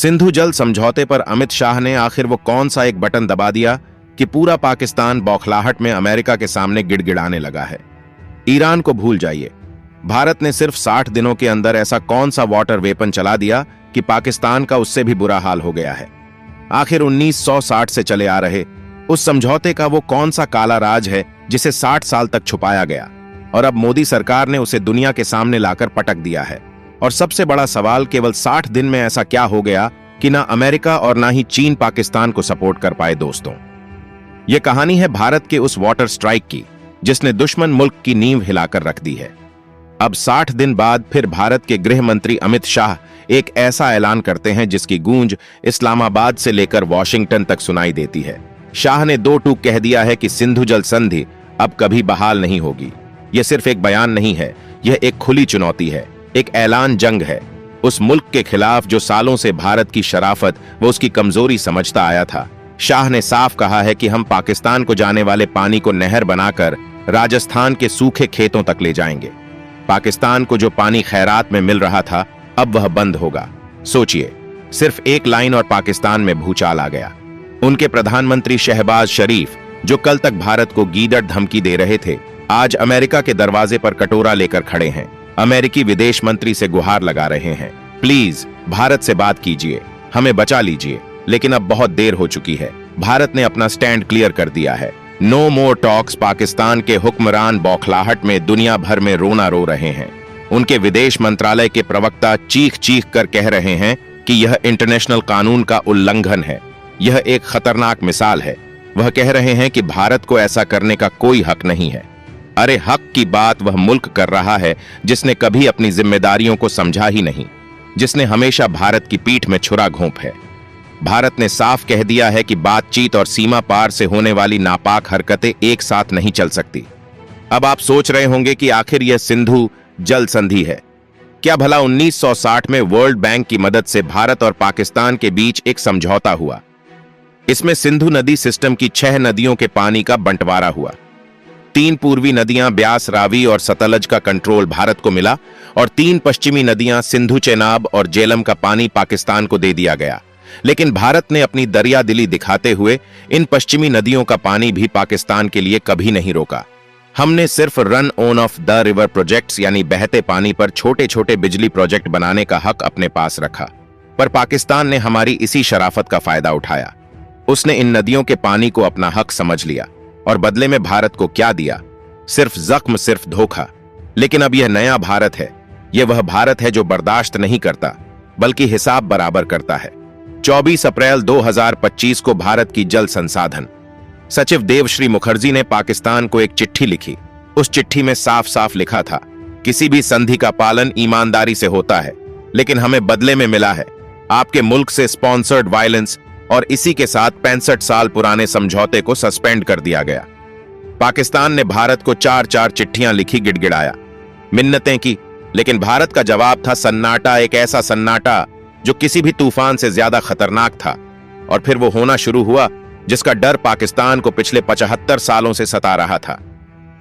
सिंधु जल समझौते पर अमित शाह ने आखिर वो कौन सा एक बटन दबा दिया कि पूरा पाकिस्तान बौखलाहट में अमेरिका के सामने गिड़गिड़ाने लगा है। ईरान को भूल जाइए, भारत ने सिर्फ 60 दिनों के अंदर ऐसा कौन सा वाटर वेपन चला दिया कि पाकिस्तान का उससे भी बुरा हाल हो गया है। आखिर 1960 से चले आ रहे उस समझौते का वो कौन सा काला राज है जिसे 60 साल तक छुपाया गया और अब मोदी सरकार ने उसे दुनिया के सामने लाकर पटक दिया है। और सबसे बड़ा सवाल, केवल 60 दिन में ऐसा क्या हो गया कि ना अमेरिका और ना ही चीन पाकिस्तान को सपोर्ट कर पाए। दोस्तों, यह कहानी है भारत के उस वाटर स्ट्राइक की जिसने दुश्मन मुल्क की नींव हिलाकर रख दी है। अब 60 दिन बाद फिर भारत के गृह मंत्री अमित शाह एक ऐसा ऐलान करते हैं जिसकी गूंज इस्लामाबाद से लेकर वॉशिंगटन तक सुनाई देती है। शाह ने दो टूक कह दिया है कि सिंधु जल संधि अब कभी बहाल नहीं होगी। यह सिर्फ एक बयान नहीं है, यह एक खुली चुनौती है, एक ऐलान जंग है उस मुल्क के खिलाफ जो सालों से भारत की शराफत व उसकी कमजोरी समझता आया था। शाह ने साफ कहा है कि हम पाकिस्तान को जाने वाले पानी को नहर बनाकर राजस्थान के सूखे खेतों तक ले जाएंगे। पाकिस्तान को जो पानी खैरात में मिल रहा था अब वह बंद होगा। सोचिए, सिर्फ एक लाइन और पाकिस्तान में भूचाल आ गया। उनके प्रधानमंत्री शहबाज शरीफ, जो कल तक भारत को गीदड़ धमकी दे रहे थे, आज अमेरिका के दरवाजे पर कटोरा लेकर खड़े हैं। अमेरिकी विदेश मंत्री से गुहार लगा रहे हैं, प्लीज भारत से बात कीजिए, हमें बचा लीजिए। लेकिन अब बहुत देर हो चुकी है। भारत ने अपना स्टैंड क्लियर कर दिया है। नो मोर टॉक्स। पाकिस्तान के हुक्मरान बौखलाहट में दुनिया भर में रोना रो रहे हैं। उनके विदेश मंत्रालय के प्रवक्ता चीख चीख कर कह रहे हैं कि यह इंटरनेशनल कानून का उल्लंघन है, यह एक खतरनाक मिसाल है। वह कह रहे हैं कि भारत को ऐसा करने का कोई हक नहीं है। अरे हक की बात वह मुल्क कर रहा है जिसने कभी अपनी जिम्मेदारियों को समझा ही नहीं, जिसने हमेशा भारत की पीठ में छुरा घोंप है। भारत ने साफ कह दिया है कि बातचीत और सीमा पार से होने वाली नापाक हरकतें एक साथ नहीं चल सकती। अब आप सोच रहे होंगे कि आखिर यह सिंधु जल संधि है क्या? भला 1960 में वर्ल्ड बैंक की मदद से भारत और पाकिस्तान के बीच एक समझौता हुआ। इसमें सिंधु नदी सिस्टम की 6 नदियों के पानी का बंटवारा हुआ। 3 पूर्वी नदियां ब्यास, रावी और सतलज का कंट्रोल भारत को मिला और 3 पश्चिमी नदियां सिंधु, चेनाब और जेलम का पानी पाकिस्तान को दे दिया गया। लेकिन भारत ने अपनी दरिया दिली दिखाते हुए इन पश्चिमी नदियों का पानी भी पाकिस्तान के लिए कभी नहीं रोका। हमने सिर्फ run on off the river projects यानी बहते पानी पर छोटे छोटे बिजली प्रोजेक्ट बनाने का हक अपने पास रखा, पर पाकिस्तान ने हमारी इसी शराफत का फायदा उठाया। उसने इन नदियों के पानी को अपना हक समझ लिया और बदले में भारत को क्या दिया? सिर्फ जख्म, सिर्फ धोखा। लेकिन अब यह नया भारत है। यह वह भारत है जो बर्दाश्त नहीं करता बल्कि हिसाब बराबर करता है। 24 अप्रैल 2025 को भारत की जल संसाधन सचिव देवश्री मुखर्जी ने पाकिस्तान को एक चिट्ठी लिखी। उस चिट्ठी में साफ साफ लिखा था, किसी भी संधि का पालन ईमानदारी से होता है, लेकिन हमें बदले में मिला है आपके मुल्क से स्पॉन्सर्ड वायलेंस, और इसी के साथ 65 साल पुराने समझौते को सस्पेंड कर दिया गया। पाकिस्तान ने भारत को 4-4 चिट्ठियां लिखी, गिड़गिड़ाया, मिन्नतें की, लेकिन भारत का जवाब था सन्नाटा, एक ऐसा सन्नाटा जो किसी भी तूफान से ज्यादा खतरनाक था। और फिर वो होना शुरू हुआ जिसका डर पाकिस्तान को पिछले 75 सालों से सता रहा था।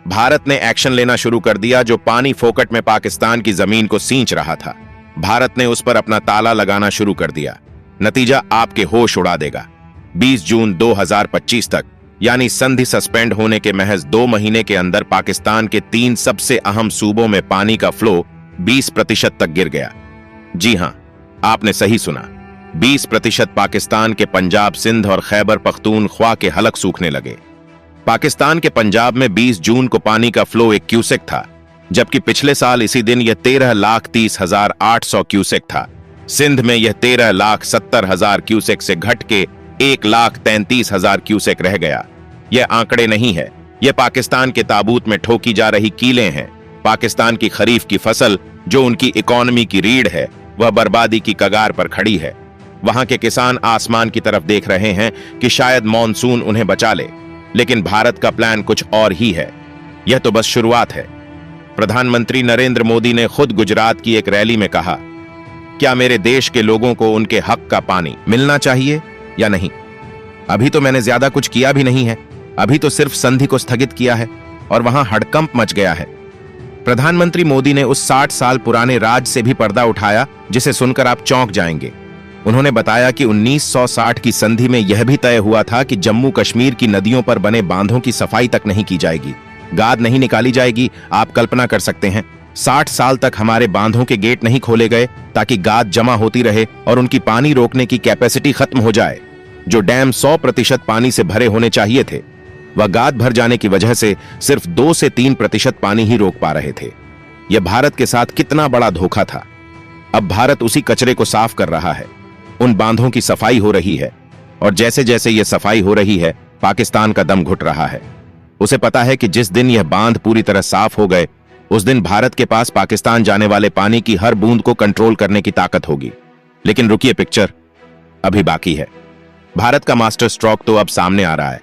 भारत ने एक्शन लेना शुरू कर दिया जो पानी फोकट में पाकिस्तान की जमीन को सींच रहा था। भारत ने उस पर अपना ताला लगाना शुरू कर दिया। नतीजा आपके होश उड़ा देगा। 20 जून 2025 तक यानी संधि सस्पेंड होने के महज 2 महीने के अंदर पाकिस्तान के 3 सबसे अहम सूबों में पानी का फ्लो 20% तक गिर गया। जी हां, आपने सही सुना, 20% पाकिस्तान के पंजाब, सिंध और खैबर पख्तूनख्वा के हलक सूखने लगे। पाकिस्तान के पंजाब में 20 जून को पानी का फ्लो 1 क्यूसेक था, जबकि पिछले साल इसी दिन यह 13,30,800 क्यूसेक था। सिंध में यह 13,70,000 क्यूसेक से घट के 1,33,000 क्यूसेक रह गया। यह आंकड़े नहीं है, यह पाकिस्तान के ताबूत में ठोकी जा रही कीलें हैं। पाकिस्तान की खरीफ की फसल जो उनकी इकोनॉमी की रीढ़ है, वह बर्बादी की कगार पर खड़ी है। वहां के किसान आसमान की तरफ देख रहे हैं कि शायद मॉनसून उन्हें बचा ले, लेकिन भारत का प्लान कुछ और ही है। यह तो बस शुरुआत है। प्रधानमंत्री नरेंद्र मोदी ने खुद गुजरात की एक रैली में कहा, क्या मेरे देश के लोगों को उनके हक का पानी मिलना चाहिए या नहीं? अभी तो मैंने ज्यादा कुछ किया भी नहीं है, अभी तो सिर्फ संधि को स्थगित किया है और वहां हड़कंप मच गया है। प्रधानमंत्री मोदी ने उस 60 साल पुराने राज से भी पर्दा उठाया जिसे सुनकर आप चौंक जाएंगे। उन्होंने बताया कि 1960 की संधि में यह भी तय हुआ था कि जम्मू कश्मीर की नदियों पर बने बांधों की सफाई तक नहीं की जाएगी, गाद नहीं निकाली जाएगी। आप कल्पना कर सकते हैं, 60 साल तक हमारे बांधों के गेट नहीं खोले गए ताकि गाद जमा होती रहे और उनकी पानी रोकने की कैपेसिटी खत्म हो जाए। जो डैम 100% पानी से भरे होने चाहिए थे, वह गाद भर जाने की वजह से सिर्फ 2 से 3% पानी ही रोक पा रहे थे। यह भारत के साथ कितना बड़ा धोखा था। अब भारत उसी कचरे को साफ कर रहा है, उन बांधों की सफाई हो रही है, और जैसे जैसे यह सफाई हो रही है, पाकिस्तान का दम घुट रहा है। उसे पता है कि जिस दिन यह बांध पूरी तरह साफ हो गए, उस दिन भारत के पास पाकिस्तान जाने वाले पानी की हर बूंद को कंट्रोल करने की ताकत होगी। लेकिन रुकिए, पिक्चर अभी बाकी है। भारत का मास्टर स्ट्रोक तो अब सामने आ रहा है।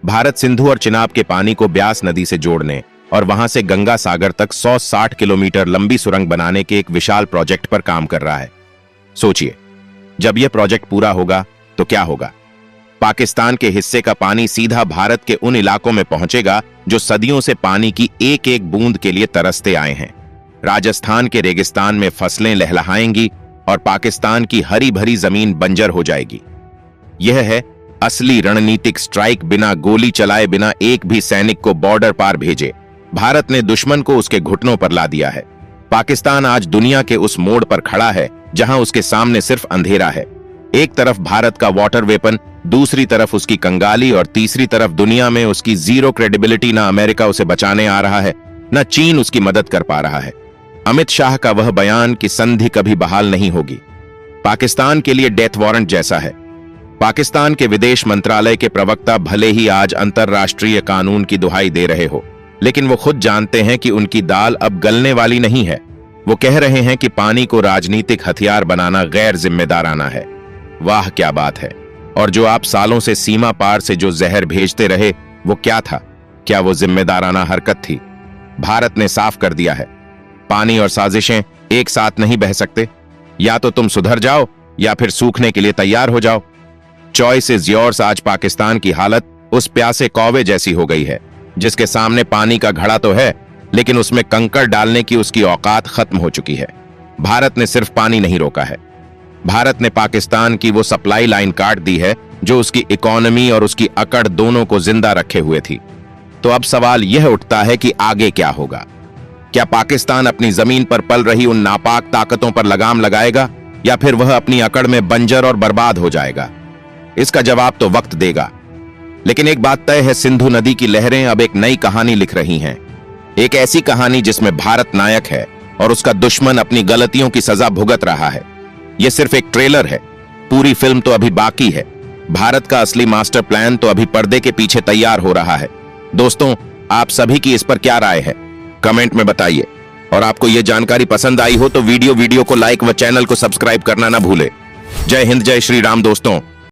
भारत सिंधु और चिनाब के पानी को ब्यास नदी से जोड़ने और वहां से गंगा सागर तक 160 किलोमीटर लंबी सुरंग बनाने के एक विशाल प्रोजेक्ट पर काम कर रहा है। सोचिए, जब यह प्रोजेक्ट पूरा होगा तो क्या होगा? पाकिस्तान के हिस्से का पानी सीधा भारत के उन इलाकों में पहुंचेगा जो सदियों से पानी की एक एक बूंद के लिए तरसते आए हैं। राजस्थान के रेगिस्तान में फसलें लहलहाएंगी और पाकिस्तान की हरी भरी जमीन बंजर हो जाएगी। यह है असली रणनीतिक स्ट्राइक, बिना गोली चलाए, बिना एक भी सैनिक को बॉर्डर पार भेजे। भारत ने दुश्मन को उसके घुटनों पर ला दिया है। पाकिस्तान आज दुनिया के उस मोड़ पर खड़ा है जहां उसके सामने सिर्फ अंधेरा है। एक तरफ भारत का वाटर वेपन, दूसरी तरफ उसकी कंगाली और तीसरी तरफ दुनिया में उसकी जीरो क्रेडिबिलिटी। ना अमेरिका उसे बचाने आ रहा है, न चीन उसकी मदद कर पा रहा है। अमित शाह का वह बयान कि संधि कभी बहाल नहीं होगी, पाकिस्तान के लिए डेथ वारंट जैसा है। पाकिस्तान के विदेश मंत्रालय के प्रवक्ता भले ही आज अंतरराष्ट्रीय कानून की दुहाई दे रहे हो, लेकिन वो खुद जानते हैं कि उनकी दाल अब गलने वाली नहीं है। वो कह रहे हैं कि पानी को राजनीतिक हथियार बनाना गैर जिम्मेदाराना है। वाह क्या बात है। और जो आप सालों से सीमा पार से जो जहर भेजते रहे, वो क्या था? क्या वो जिम्मेदाराना हरकत थी? भारत ने साफ कर दिया है, पानी और साजिशें एक साथ नहीं बह सकते। या तो तुम सुधर जाओ या फिर सूखने के लिए तैयार हो जाओ। Choice is yours. आज पाकिस्तान की हालत उस प्यासे कौवे जैसी हो गई है जिसके सामने पानी का घड़ा तो है, लेकिन उसमें कंकड़ डालने की उसकी औकात खत्म हो चुकी है। भारत ने सिर्फ पानी नहीं रोका है, भारत ने पाकिस्तान की वो सप्लाई लाइन काट दी है जो उसकी इकोनॉमी और उसकी अकड़ दोनों को जिंदा रखे हुए थी। तो अब सवाल यह उठता है कि आगे क्या होगा? क्या पाकिस्तान अपनी जमीन पर पल रही उन नापाक ताकतों पर लगाम लगाएगा, या फिर वह अपनी अकड़ में बंजर और बर्बाद हो जाएगा? इसका जवाब तो वक्त देगा। लेकिन एक बात तय है, सिंधु नदी की लहरें अब एक नई कहानी लिख रही हैं। एक ऐसी कहानी जिसमें भारत नायक है और उसका दुश्मन अपनी गलतियों की सजा भुगत रहा है। यह सिर्फ एक ट्रेलर है, पूरी फिल्म तो अभी बाकी है। भारत का असली मास्टर प्लान तो अभी पर्दे के पीछे तैयार हो रहा है। दोस्तों, आप सभी की इस पर क्या राय है? कमेंट में बताइए। और आपको यह जानकारी पसंद आई हो तो वीडियो को लाइक व चैनल को सब्सक्राइब करना ना भूले। जय हिंद, जय श्री राम दोस्तों।